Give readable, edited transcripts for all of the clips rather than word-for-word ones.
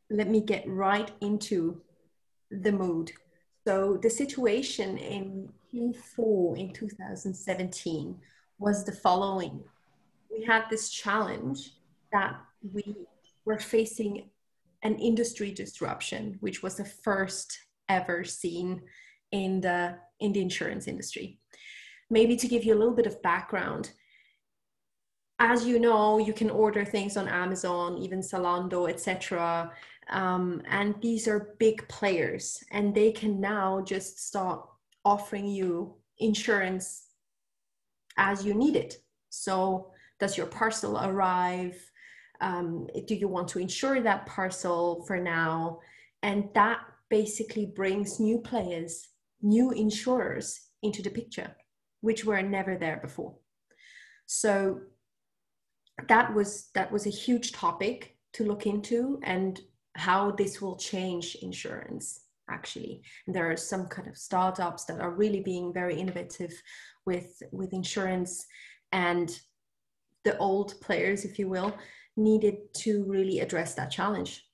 let me get right into the mood. So the situation in Q4 in 2017 was the following. We had this challenge that we were facing an industry disruption, which was the first ever seen in the insurance industry. Maybe to give you a little bit of background, as you know, you can order things on Amazon, even Zalando, etc. And these are big players, and they can now just start offering you insurance as you need it. So, does your parcel arrive? Do you want to insure that parcel for now? And that basically brings new players, new insurers into the picture, which were never there before. So that was a huge topic to look into, and how this will change insurance actually. And there are some kind of startups that are really being very innovative with insurance, and the old players, if you will, needed to really address that challenge.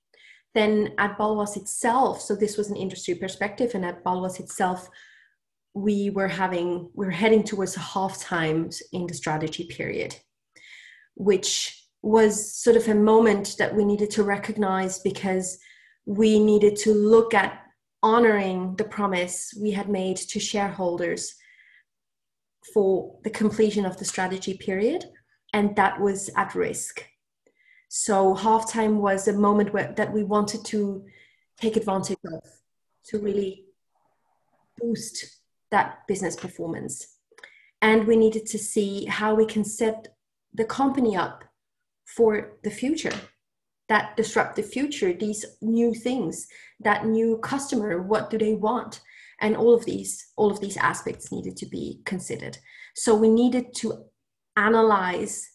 Then at Baloise itself, so this was an industry perspective, and at Baloise itself, we were heading towards a half times in the strategy period, which was sort of a moment that we needed to recognize, because we needed to look at honoring the promise we had made to shareholders for the completion of the strategy period, and that was at risk. So halftime was a moment that we wanted to take advantage of to really boost that business performance. And we needed to see how we can set the company up for the future, that disruptive future, these new things, that new customer, what do they want? And all of these aspects needed to be considered. So we needed to analyze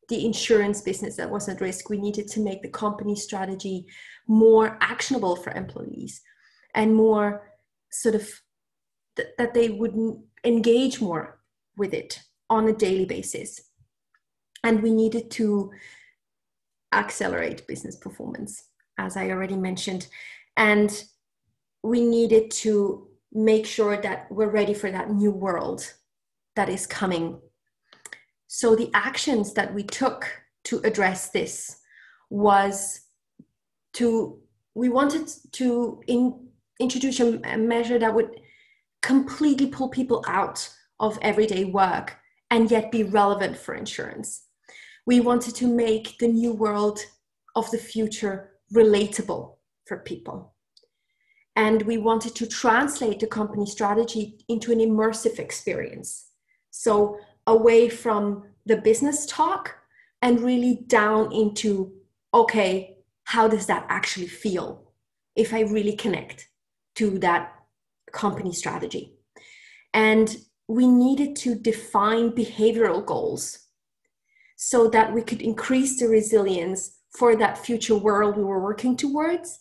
the insurance business that was at risk. We needed to make the company strategy more actionable for employees, and more sort of that they would engage more with it on a daily basis. And we needed to accelerate business performance, as I already mentioned. And we needed to make sure that we're ready for that new world that is coming. So the actions that we took to address this was we wanted to introduce a measure that would completely pull people out of everyday work and yet be relevant for insurance. We wanted to make the new world of the future relatable for people. And we wanted to translate the company strategy into an immersive experience. So away from the business talk and really down into, okay, how does that actually feel if I really connect to that company strategy? And we needed to define behavioral goals so that we could increase the resilience for that future world we were working towards.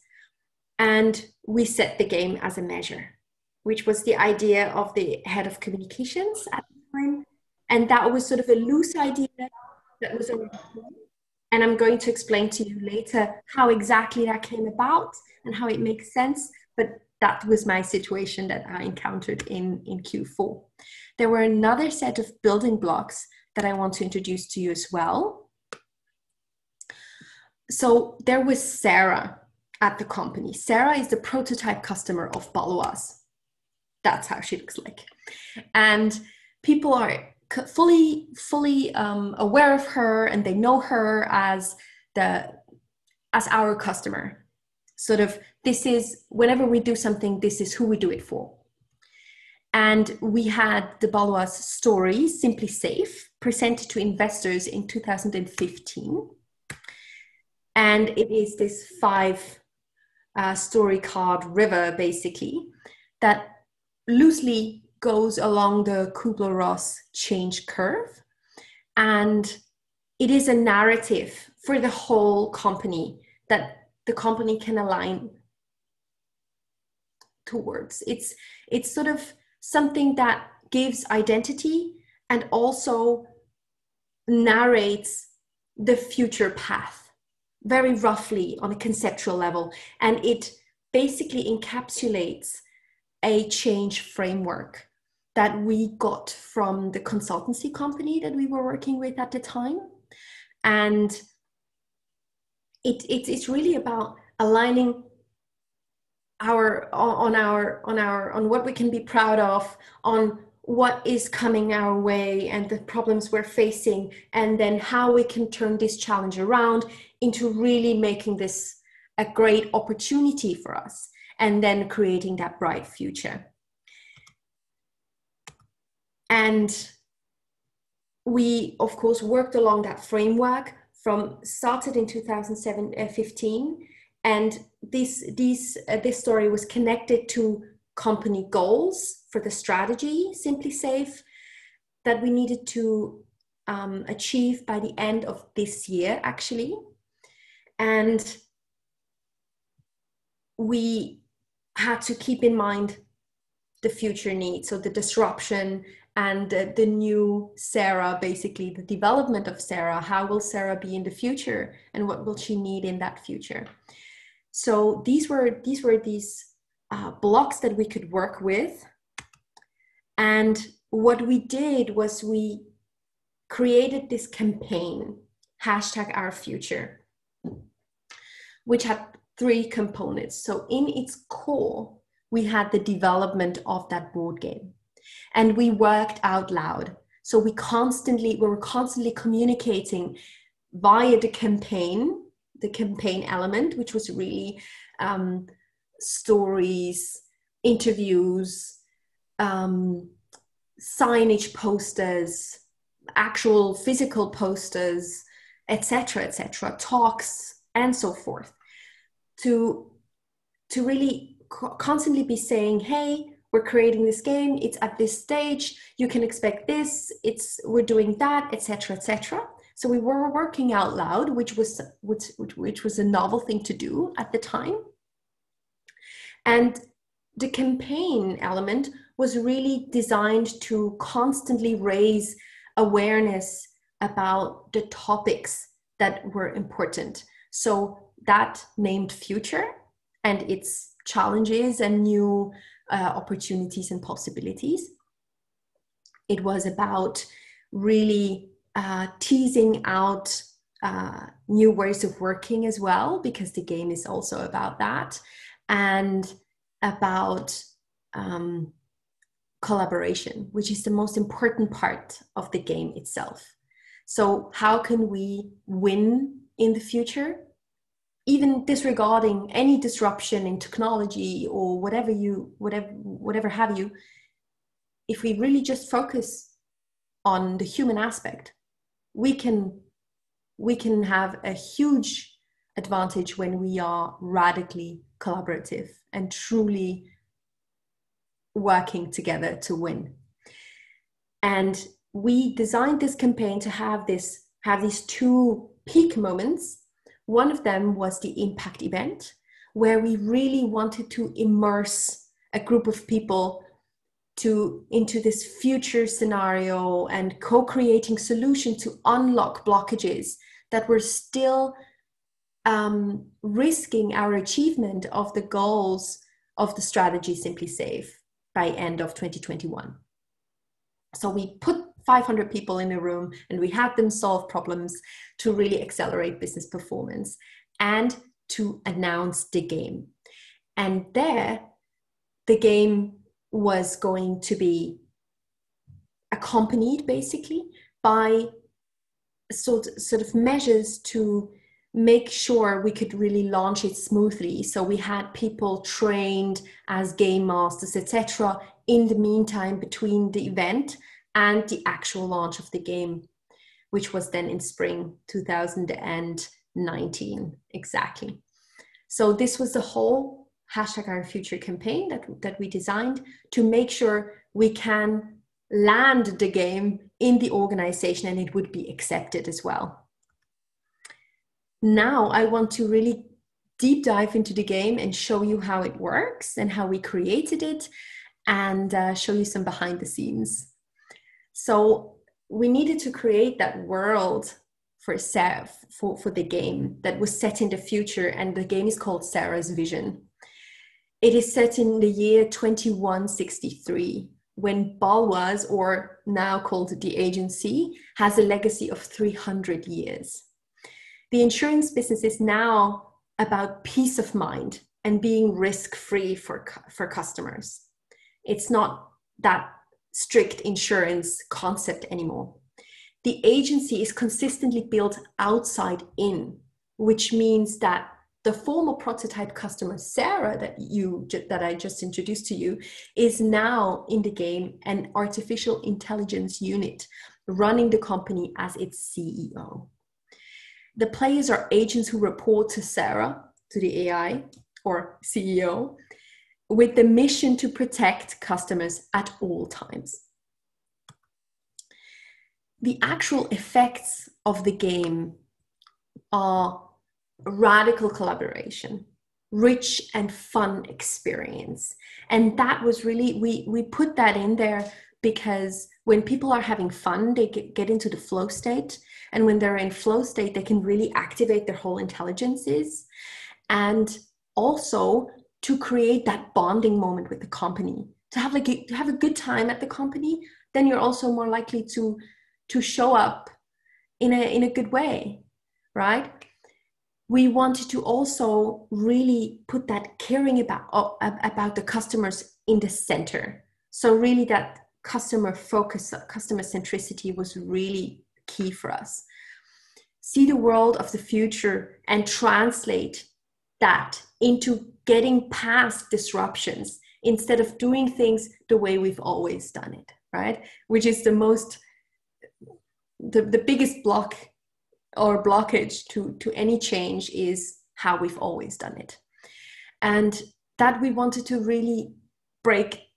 And we set the game as a measure, which was the idea of the head of communications at the time. And that was sort of a loose idea that was already planned. And I'm going to explain to you later how exactly that came about and how it makes sense. But that was my situation that I encountered in Q4. There were another set of building blocks that I want to introduce to you as well. So there was Sarah at the company. Sarah is the prototype customer of Baloise. That's how she looks like. And people are fully aware of her, and they know her as our customer. Sort of, this is, whenever we do something, this is who we do it for. And we had the Baloise story, Simply Safe, presented to investors in 2015. And it is this 5 story card river, basically, that loosely goes along the Kubler-Ross change curve. And it is a narrative for the whole company that the company can align towards. It's sort of something that gives identity and also narrates the future path. very roughly on a conceptual level. And it basically encapsulates a change framework that we got from the consultancy company that we were working with at the time. And it's really about aligning on what we can be proud of, on what is coming our way and the problems we're facing, and then how we can turn this challenge around into really making this a great opportunity for us, and then creating that bright future. And we, of course, worked along that framework started in 2015, and this story was connected to company goals for the strategy Simply Safe that we needed to achieve by the end of this year, actually. And we had to keep in mind the future needs, so the disruption and the new Sarah, basically the development of Sarah. How will Sarah be in the future, and what will she need in that future? So these were blocks that we could work with. And what we did was we created this campaign, #OurFuture, which had 3 components. So in its core, we had the development of that board game, and we worked out loud. So we were constantly communicating via the campaign element, which was really stories, interviews, signage posters, actual physical posters, etc., talks, and so forth, to really constantly be saying, hey, we're creating this game, it's at this stage, you can expect this, we're doing that, etc. So we were working out loud, which was a novel thing to do at the time. And the campaign element was really designed to constantly raise awareness about the topics that were important. So that named future and its challenges and new opportunities and possibilities. It was about really teasing out new ways of working as well, because the game is also about that, and about collaboration, which is the most important part of the game itself. So how can we win in the future, even disregarding any disruption in technology or whatever have you? If we really just focus on the human aspect, we can have a huge advantage when we are radically collaborative and truly working together to win. And we designed this campaign to have these 2 peak moments. One of them was the impact event, where we really wanted to immerse a group of people into this future scenario and co-creating solutions to unlock blockages that were still risking our achievement of the goals of the strategy Simply Safe by end of 2021. So we put 500 people in a room and we had them solve problems to really accelerate business performance and to announce the game. And there, the game was going to be accompanied basically by sort of measures to make sure we could really launch it smoothly. So we had people trained as game masters, etc., in the meantime between the event and the actual launch of the game, which was then in spring 2019, exactly. So this was the whole #OurFuture campaign that we designed to make sure we can land the game in the organization and it would be accepted as well. Now I want to really deep dive into the game and show you how it works and how we created it, and show you some behind the scenes. So we needed to create that world Sarah, for the game that was set in the future, and the game is called Sarah's Vision. It is set in the year 2163, when Baloise, or now called the agency, has a legacy of 300 years. The insurance business is now about peace of mind and being risk-free for customers. It's not that strict insurance concept anymore. The agency is consistently built outside in, which means that the former prototype customer, Sarah, that I just introduced to you, is now in the game an artificial intelligence unit running the company as its CEO. The players are agents who report to Sarah, to the AI or CEO, with the mission to protect customers at all times. The actual effects of the game are radical collaboration, rich and fun experience. And that was really, we put that in there because when people are having fun, they get into the flow state. And when they're in flow state, they can really activate their whole intelligences. And also to create that bonding moment with the company, to have a good time at the company, then you're also more likely to show up in a good way, right? We wanted to also really put that caring about the customers in the center. So really that customer focus, customer centricity was really key for us. See the world of the future and translate that into getting past disruptions instead of doing things the way we've always done it, right? Which is the biggest block or blockage to any change is how we've always done it. And that we wanted to really break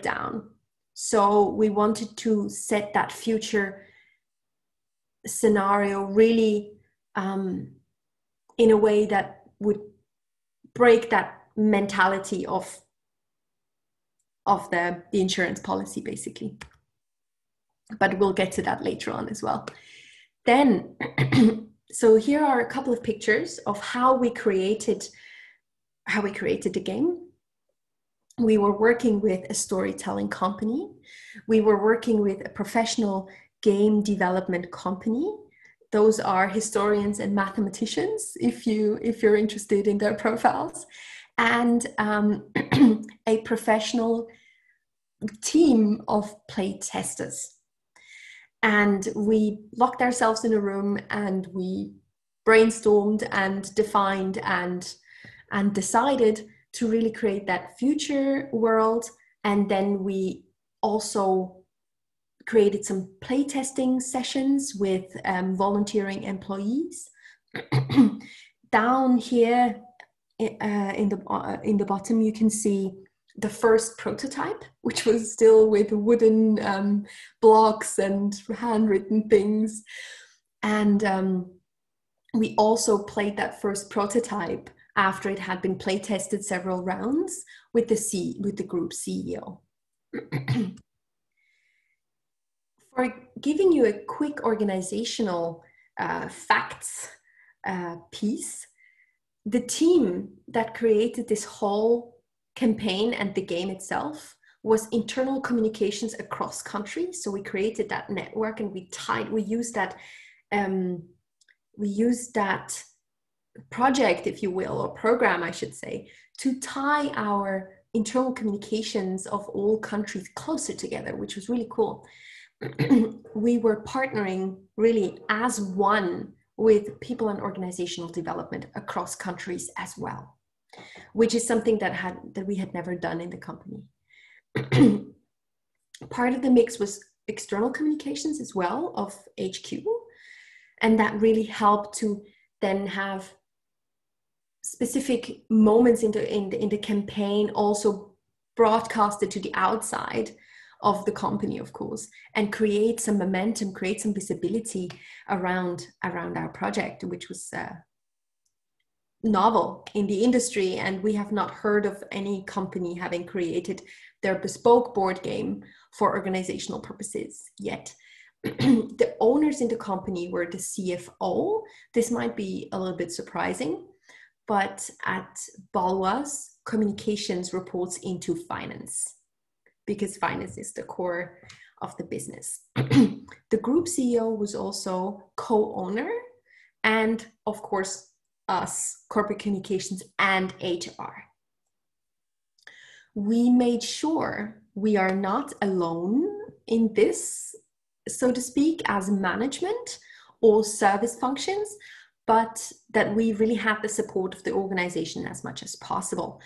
down. So we wanted to set that future scenario really in a way that would break that mentality of the insurance policy, basically. But we'll get to that later on as well. Then, so here are a couple of pictures of how we created the game. We were working with a storytelling company. We were working with a professional game development company. Those are historians and mathematicians, if you're interested in their profiles, and a professional team of play testers. And we locked ourselves in a room and we brainstormed and defined and decided to really create that future world. And then we also created some playtesting sessions with volunteering employees. Down here in the bottom, you can see the first prototype, which was still with wooden blocks and handwritten things. And we also played that first prototype after it had been play tested several rounds with the group CEO. For giving you a quick organizational facts piece, the team that created this whole campaign and the game itself was internal communications across countries. So we created that network and we used that project, if you will, or program, I should say, to tie our internal communications of all countries closer together, which was really cool. We were partnering really as one with people and organizational development across countries as well, which is something that we had never done in the company. Part of the mix was external communications as well of HQ, and that really helped to then have specific moments in the campaign also broadcasted to the outside of the company, of course, and create some momentum, create some visibility around our project, which was novel in the industry. And we have not heard of any company having created their bespoke board game for organizational purposes yet. The owners in the company were the CFO. This might be a little bit surprising, but at Baloise, communications reports into finance because finance is the core of the business. The group CEO was also co-owner, and of course, us, corporate communications and HR. We made sure we are not alone in this, so to speak, as management or service functions, but that we really have the support of the organization as much as possible.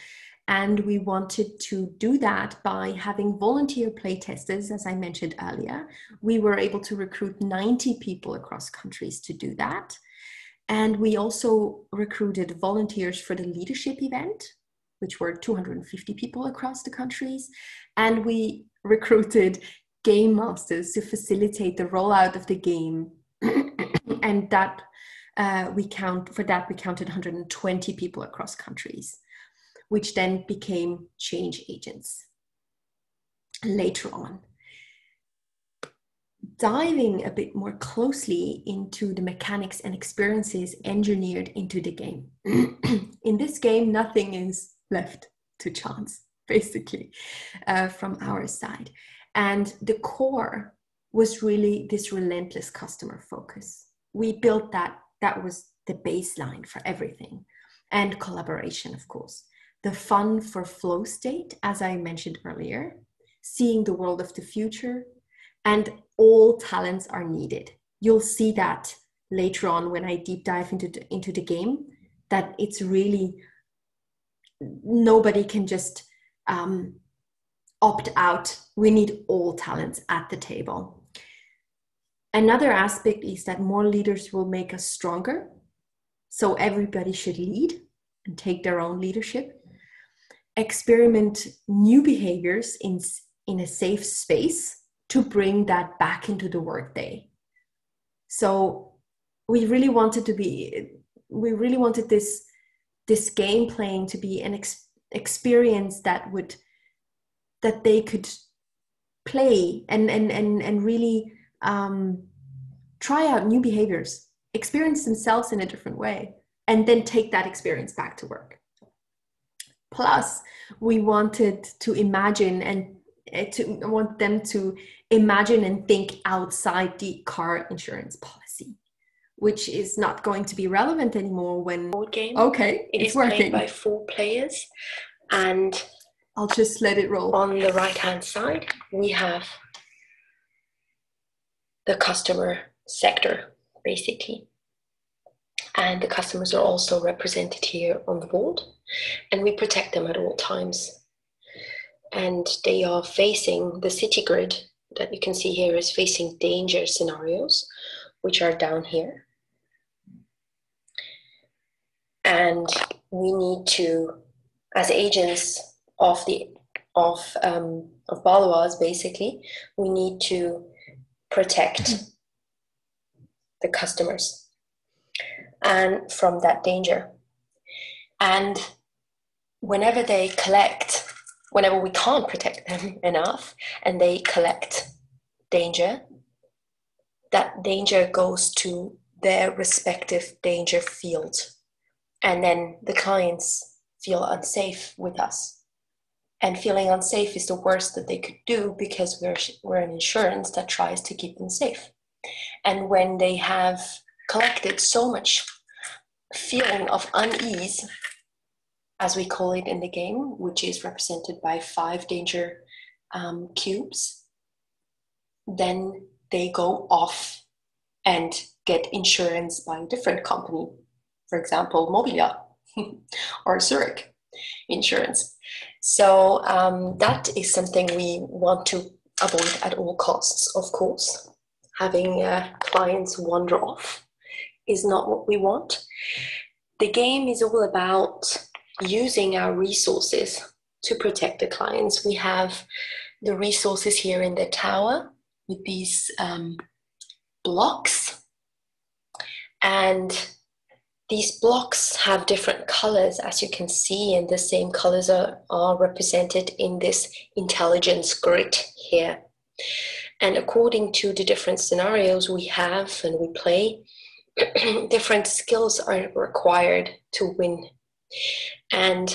And we wanted to do that by having volunteer playtesters, as I mentioned earlier. We were able to recruit 90 people across countries to do that. And we also recruited volunteers for the leadership event, which were 250 people across the countries. And we recruited game masters to facilitate the rollout of the game. And that we counted 120 people across countries, which then became change agents later on. Diving a bit more closely into the mechanics and experiences engineered into the game. In this game, nothing is left to chance, basically, from our side. And the core was really this relentless customer focus. We built that was the baseline for everything. And collaboration, of course. The fun for flow state, as I mentioned earlier, seeing the world of the future, and all talents are needed. You'll see that later on when I deep dive into the game, that it's really, nobody can just opt out. We need all talents at the table. Another aspect is that more leaders will make us stronger. So everybody should lead and take their own leadership. Experiment new behaviors in a safe space to bring that back into the workday. So we really wanted this game playing to be an experience that they could play and really try out new behaviors, experience themselves in a different way, and then take that experience back to work. Plus, we wanted to imagine and want them to imagine and think outside the car insurance policy, which is not going to be relevant anymore when board game. Okay, it is working. Played by 4 players, and I'll just let it roll. On the right hand side we have the customer sector, basically, and the customers are also represented here on the board, and we protect them at all times. And they are facing the city grid that you can see here is facing danger scenarios, which are down here. And we need to, as agents of Baloise, basically, we need to protect the customers and from that danger. And whenever we can't protect them enough and they collect danger, that danger goes to their respective danger field. And then the clients feel unsafe with us. And feeling unsafe is the worst that they could do because we're an insurance that tries to keep them safe. And when they have collected so much feeling of unease, as we call it in the game, which is represented by 5 danger cubes, then they go off and get insurance by a different company, for example, Mobilia or Zurich Insurance. So that is something we want to avoid at all costs, of course. Having clients wander off is not what we want. The game is all about using our resources to protect the clients. We have the resources here in the tower with these blocks, and these blocks have different colors, as you can see, and the same colors are represented in this intelligence grid here. And according to the different scenarios we have and we play, different skills are required to win. And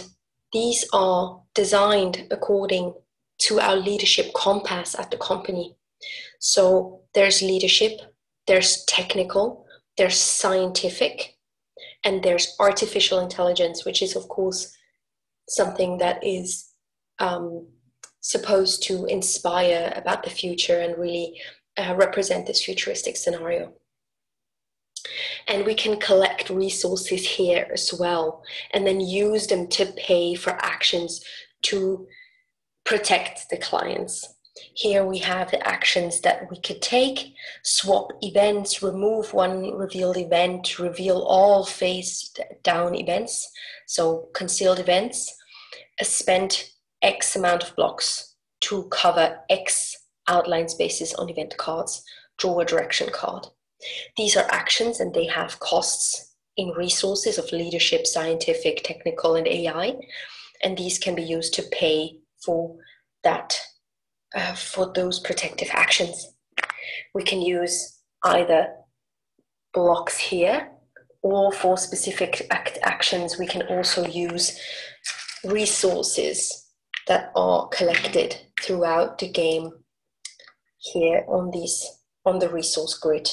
these are designed according to our leadership compass at the company. So there's leadership, there's technical, there's scientific, and there's artificial intelligence, which is, of course, something that is supposed to inspire about the future and really represent this futuristic scenario. And we can collect resources here as well, and then use them to pay for actions to protect the clients. Here we have the actions that we could take: swap events, remove one revealed event, reveal all face down events, so concealed events, spend X amount of blocks to cover X outline spaces on event cards, draw a direction card. These are actions and they have costs in resources of leadership, scientific, technical, and AI. And these can be used to pay for that, for those protective actions. We can use either blocks here, or for specific actions, we can also use resources that are collected throughout the game here on the resource grid.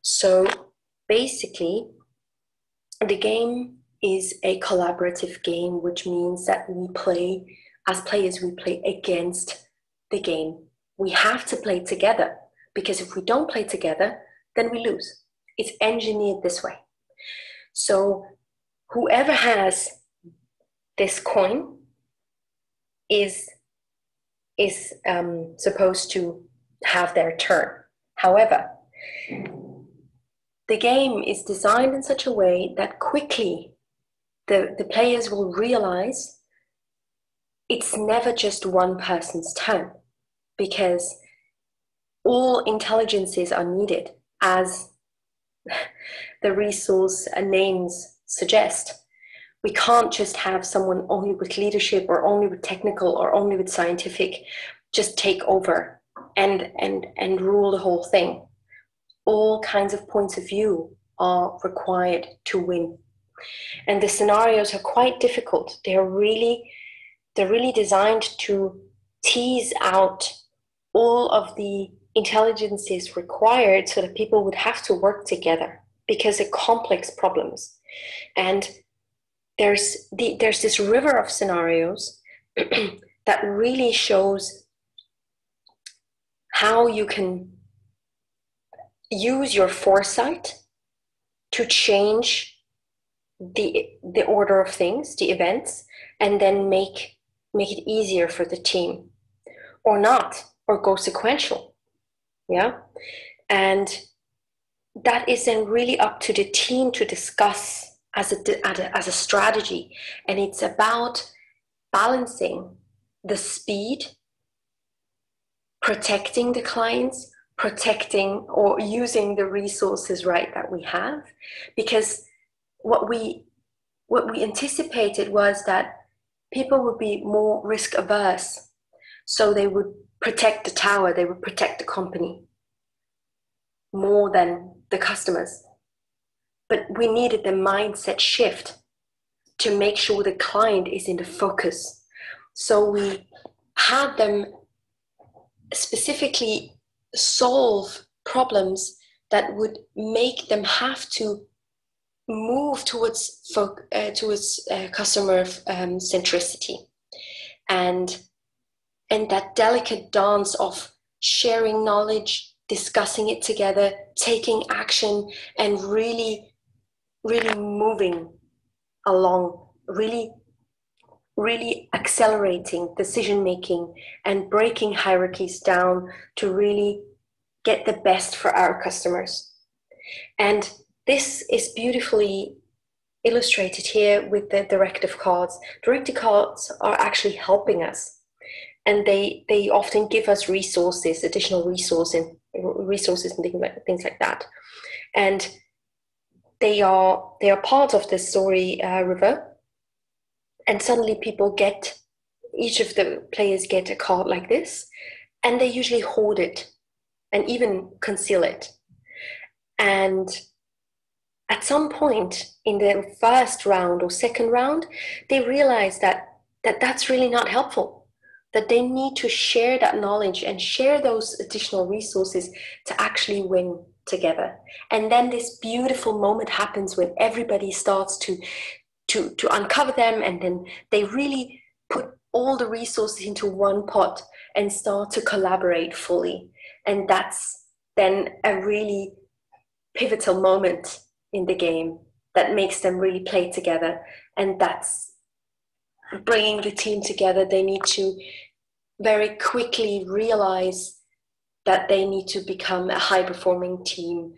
So basically, the game is a collaborative game, which means that we play, as players, we play against the game. We have to play together, because if we don't play together, then we lose. It's engineered this way. So whoever has this coin is supposed to have their turn. However, the game is designed in such a way that quickly the players will realize it's never just one person's turn, because all intelligences are needed, as the resource names suggest. We can't just have someone only with leadership or only with technical or only with scientific just take over and rule the whole thing. All kinds of points of view are required to win. And the scenarios are quite difficult. They're really designed to tease out all of the intelligences required so that people would have to work together, because they're complex problems. And there's this river of scenarios that really shows how you can use your foresight to change the order of things, the events, and then make it easier for the team, or not, or go sequential. Yeah. And that is then really up to the team to discuss as a strategy. And it's about balancing the speed, protecting the clients, protecting or using the resources right that we have. Because what we anticipated was that people would be more risk averse. So they would protect the tower, they would protect the company more than the customers. But we needed the mindset shift to make sure the client is in the focus. So we had them specifically solve problems that would make them have to move towards customer centricity, and that delicate dance of sharing knowledge, discussing it together, taking action, and really moving along, really accelerating decision making and breaking hierarchies down to really get the best for our customers. And this is beautifully illustrated here with the directive cards. Directive cards are actually helping us, and they often give us resources, additional resources and things like that. And they are part of the story river. And suddenly each of the players get a card like this, and they usually hoard it and even conceal it. And at some point in the first round or second round, they realize that's really not helpful, that they need to share that knowledge and share those additional resources to actually win together. And then this beautiful moment happens when everybody starts to uncover them, and then they really put all the resources into one pot and start to collaborate fully. And that's then a really pivotal moment in the game that makes them really play together. And that's bringing the team together. They need to very quickly realize that they need to become a high-performing team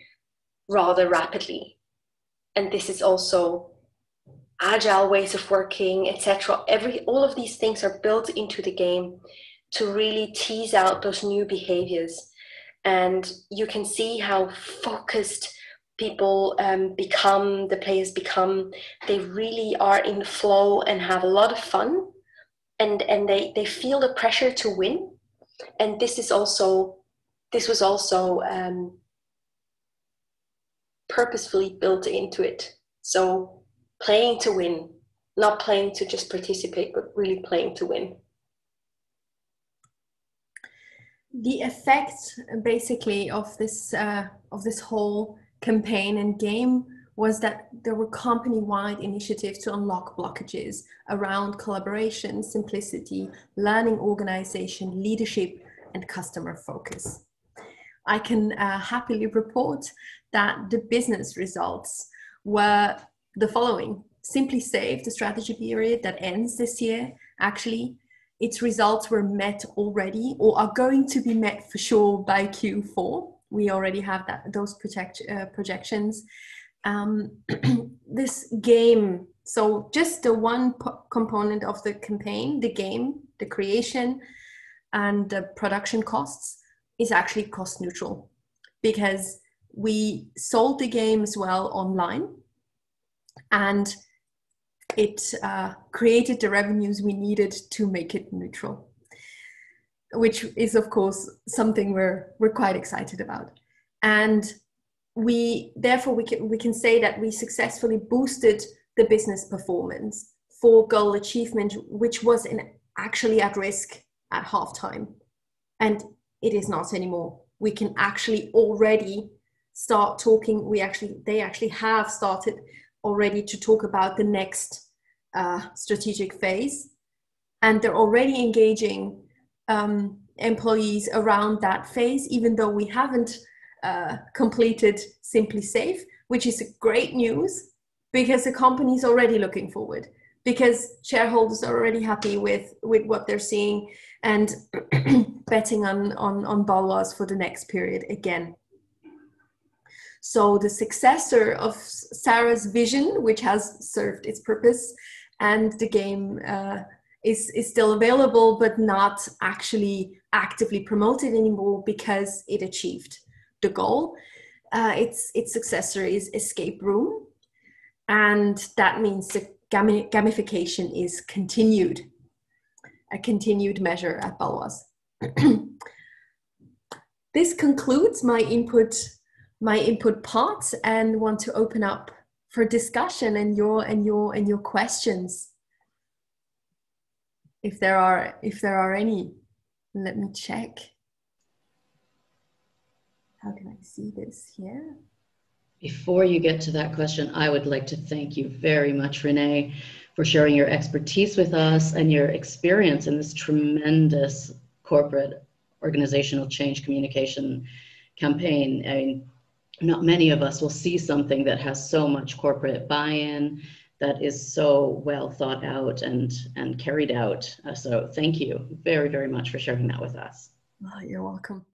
rather rapidly. And this is also agile ways of working, etc. All of these things are built into the game to really tease out those new behaviors. And you can see how focused people the players become. They really are in the flow and have a lot of fun, and they feel the pressure to win. And this was also purposefully built into it. So playing to win, not playing to just participate, but really playing to win. The effect, basically, of this whole campaign and game was that there were company-wide initiatives to unlock blockages around collaboration, simplicity, learning organization, leadership, and customer focus. I can happily report that the business results were the following. Simply Safe, the strategy period that ends this year, actually, its results were met already, or are going to be met for sure by Q4. We already have those projections. This game, so just the one component of the campaign, the game, the creation and the production costs, is actually cost neutral, because we sold the game as well online, and it created the revenues we needed to make it neutral, which is of course something we're quite excited about. And therefore we can say that we successfully boosted the business performance for goal achievement, which was actually at risk at halftime, and it is not anymore. We can actually already start talking. They actually have started already to talk about the next strategic phase, and they're already engaging employees around that phase, even though we haven't completed Simply Safe, which is great news, because the company is already looking forward, because shareholders are already happy with what they're seeing and betting on Baloise for the next period again. So the successor of Sarah's vision, which has served its purpose, and the game is still available, but not actually actively promoted anymore because it achieved the goal. Its successor is Escape Room, and that means the gamification is continued, a continued measure at Baloise. This concludes my input part, and want to open up for discussion and your questions, if there are any. Let me check. How can I see this here? Before you get to that question, I would like to thank you very much, Renée, for sharing your expertise with us and your experience in this tremendous corporate organizational change communication campaign. I mean, not many of us will see something that has so much corporate buy-in, that is so well thought out and carried out. So thank you very, very much for sharing that with us. Oh, you're welcome.